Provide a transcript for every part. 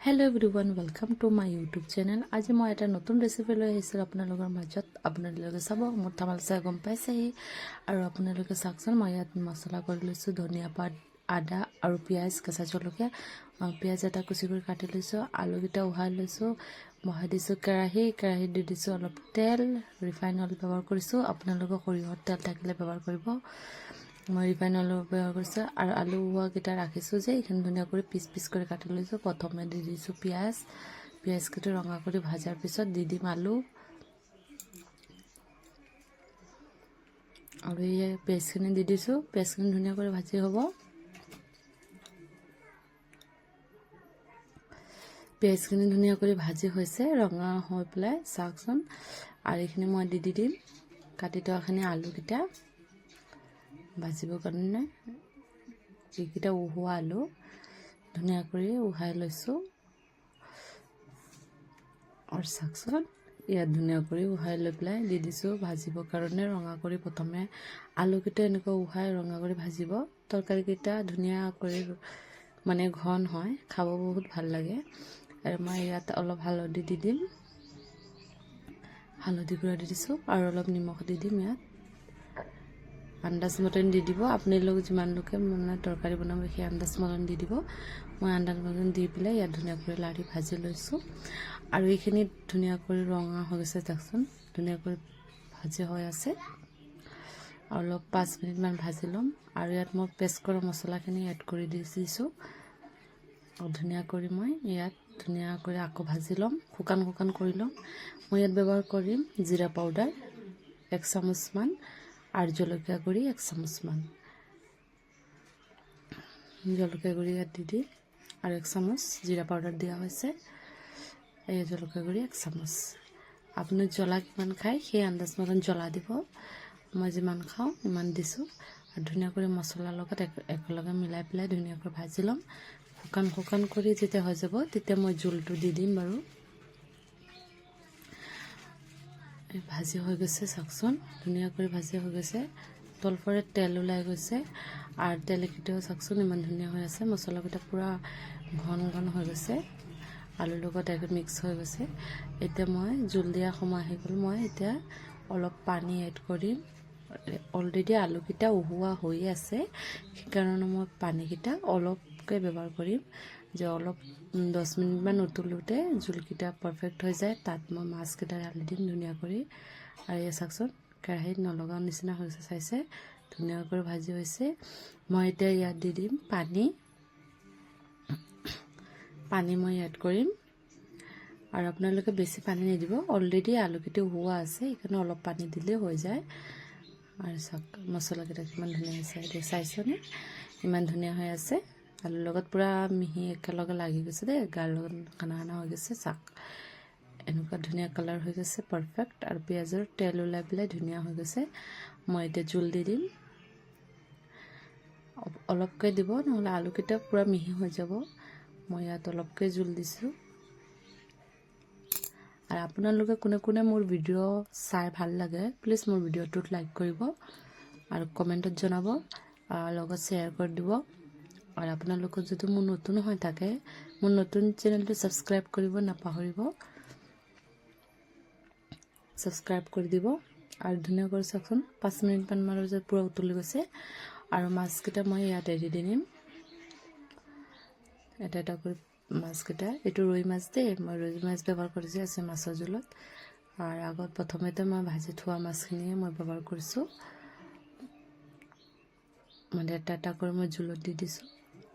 Hello everyone welcome to my YouTube channel. आज मैं এটা নতুন ৰেচিপি লৈ আহিছোঁ আপোনালোকৰ মাজত। আপোনালোকে চাব মোৰ তামাল চাই গম পাইছেই আৰু আপোনালোকে চাওকচোন। মই ইয়াত মছলা কৰি লৈছোঁ, ধনিয়া পাত, আদা আৰু পিঁয়াজ, কেঁচা জলকীয়া। পিঁয়াজ এটা কুচি কৰি কাটি লৈছোঁ, আলুকেইটা উহাই লৈছোঁ, বহাই দিছোঁ কেৰাহীত দি দিছোঁ অলপ তেল, ৰিফাইন অইল ব্যৱহাৰ কৰিছোঁ। আপোনালোকে সৰিয়হৰ তেল থাকিলে ব্যৱহাৰ কৰিব। মই ৰিফাইন অইল ব্যৱহাৰ কৰিছোঁ আৰু আলু উহাকেইটা ৰাখিছোঁ যে এইখিনি ধুনীয়া কৰি পিচ কৰি কাটি লৈছোঁ। প্ৰথমে দি দিছোঁ পিঁয়াজকেইটা ৰঙা কৰি ভাজাৰ পিছত দি দিম আলু আৰু এই পেষ্টখিনি দি দিছোঁ। পেষ্টখিনি ধুনীয়া কৰি ভাজি হ'ব। পেষ্টখিনি ধুনীয়া কৰি ভাজি হৈছে, ৰঙা হৈ পেলাই চাওকচোন। আৰু এইখিনি মই দি দিম কাটি থোৱাখিনি আলুকেইটা ভাজিবৰ কাৰণে। এইকেইটা উহোৱা আলু ধুনীয়া কৰি উহাই লৈছোঁ আৰু চাওকচোন ইয়াত ধুনীয়া কৰি উহাই লৈ পেলাই দি দিছোঁ ভাজিবৰ কাৰণে। ৰঙা কৰি প্ৰথমে আলুকেইটা এনেকৈ উহাই ৰঙা কৰি ভাজিব। তৰকাৰীকেইটা ধুনীয়া কৰি মানে ঘন হয়, খাব বহুত ভাল লাগে। আৰু মই ইয়াত অলপ হালধি দি দিম, হালধি গুড়া দি দিছোঁ আৰু অলপ নিমখ দি দিম। ইয়াত আন্দাজ মতন দি দিব, আপোনালোক যিমান লোকে মানে তৰকাৰী বনাব সেই আন্দাজ মতন দি দিব। মই আন্দাজ মতন দি পেলাই ইয়াত ধুনীয়া কৰি লাৰি ভাজি লৈছোঁ আৰু এইখিনি ধুনীয়া কৰি ৰঙা হৈ গৈছে। চাওকচোন ধুনীয়া কৰি ভাজি হৈ আছে। অলপ 5 মিনিটমান ভাজি ল'ম আৰু ইয়াত মই পেষ্ট কৰা মছলাখিনি এড কৰি দিছোঁ আৰু ধুনীয়া কৰি মই ইয়াত ধুনীয়া কৰি আকৌ ভাজি ল'ম, শুকান কৰি ল'ম। মই ইয়াত ব্যৱহাৰ কৰিম জিৰা পাউডাৰ 1 চামুচমান আৰু জলকীয়া গুড়ি 1 চামুচমান। জলকীয়া গুড়ি ইয়াত দি দিম আৰু 1 চামুচ জিৰা পাউডাৰ দিয়া হৈছে। এই জলকীয়া গুড়ি 1 চামুচ। আপুনি জ্বলা কিমান খায় সেই আন্দাজ মতন জ্বলা দিব। মই যিমান খাওঁ ইমান দিছোঁ আৰু ধুনীয়া কৰি মছলাৰ লগত একেলগে মিলাই পেলাই ধুনীয়াকৈ ভাজি ল'ম। শুকান কৰি যেতিয়া হৈ যাব তেতিয়া মই জোলটো দি দিম বাৰু। ভাজি হৈ গৈছে চাওকচোন, ধুনীয়া কৰি ভাজি হৈ গৈছে। তলফৰে তেল ওলাই গৈছে আৰু তেলকেইটাও চাওকচোন ইমান ধুনীয়া হৈ আছে। মছলাকেইটা পূৰা ঘন হৈ গৈছে, আলুৰ লগত একদম মিক্স হৈ গৈছে। এতিয়া মই জোল দিয়া সময় আহি গ'ল। মই এতিয়া অলপ পানী এড কৰিম। অলৰেডি আলুকেইটা উহোৱা হৈ আছে, সেইকাৰণে মই পানীকেইটা অলপকৈ ব্যৱহাৰ কৰিম যে অলপ 10 মিনিটমান উতলোতে জোলকেইটা পাৰফেক্ট হৈ যায়। তাত মই মাছকেইটা ঢালি দিম ধুনীয়া কৰি। আৰু এই চাওকচোন কেৰাহীত নলগা নিচিনা হৈছে, চাইছে ধুনীয়া কৰি ভাজি হৈছে। মই এতিয়া ইয়াত দি দিম পানী মই এড কৰিম আৰু আপোনালোকে বেছি পানী নিদিব, অলৰেডি আলুকেইটা উহোৱা আছে, সেইকাৰণে অলপ পানী দিলেই হৈ যায়। আৰু চাওক মছলাকেইটা কিমান ধুনীয়া হৈছে, এতিয়া চাইছেনে ইমান ধুনীয়া হৈ আছে। আলুৰ লগত পূৰা মিহি একেলগে লাগি গৈছে দেই, গাৰ লগত খানা হৈ গৈছে। চাওক এনেকুৱা ধুনীয়া কালাৰ হৈ গৈছে, পাৰফেক্ট। আৰু পিঁয়াজৰ তেল ওলাই পেলাই ধুনীয়া হৈ গৈছে। মই এতিয়া জোল দি দিম, অলপকৈ দিব নহ'লে আলুকেইটা পূৰা মিহি হৈ যাব। মই ইয়াত অলপকৈ জোল দিছোঁ। আৰু আপোনালোকে কোনে মোৰ ভিডিঅ' চাই ভাল লাগে প্লিজ মোৰ ভিডিঅ'টোত লাইক কৰিব আৰু কমেণ্টত জনাব, লগত শ্বেয়াৰ কৰি দিব। আৰু আপোনালোকৰ যদি মোৰ নতুন হৈ থাকে মোৰ নতুন চেনেলটো ছাবস্ক্ৰাইব কৰিব নাপাহৰিব, ছাবস্ক্ৰাইব কৰি দিব। আৰু ধুনীয়া কৰি চাওকচোন 5 মিনিটমানৰ পিছত পূৰা উতলি গৈছে আৰু মাছকেইটা মই ইয়াত এৰি দি দিম এটা কৰি। মাছকেইটা এইটো ৰৈ মাছ দেই, মই ৰৈ মাছ ব্যৱহাৰ কৰিছোঁ আছে মাছৰ জোলত। আৰু আগত প্ৰথমতে মই ভাজি থোৱা মাছখিনিয়ে মই ব্যৱহাৰ কৰিছোঁ। মানে এটা কৰি মই জোলত দি দিছোঁ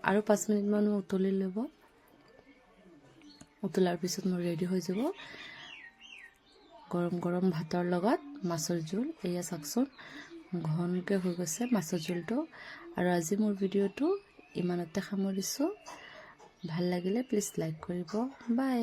আৰু 5 মিনিটমান উতলি ল'ব। উতলাৰ পিছত মোৰ ৰেডি হৈ যাব গৰম ভাতৰ লগত মাছৰ জোল। এয়া চাওকচোন ঘনকৈ হৈ গৈছে মাছৰ জোলটো। আৰু আজি মোৰ ভিডিঅ'টো ইমানতে সামৰিছোঁ। ভাল লাগিলে প্লিজ লাইক কৰিব। বাই।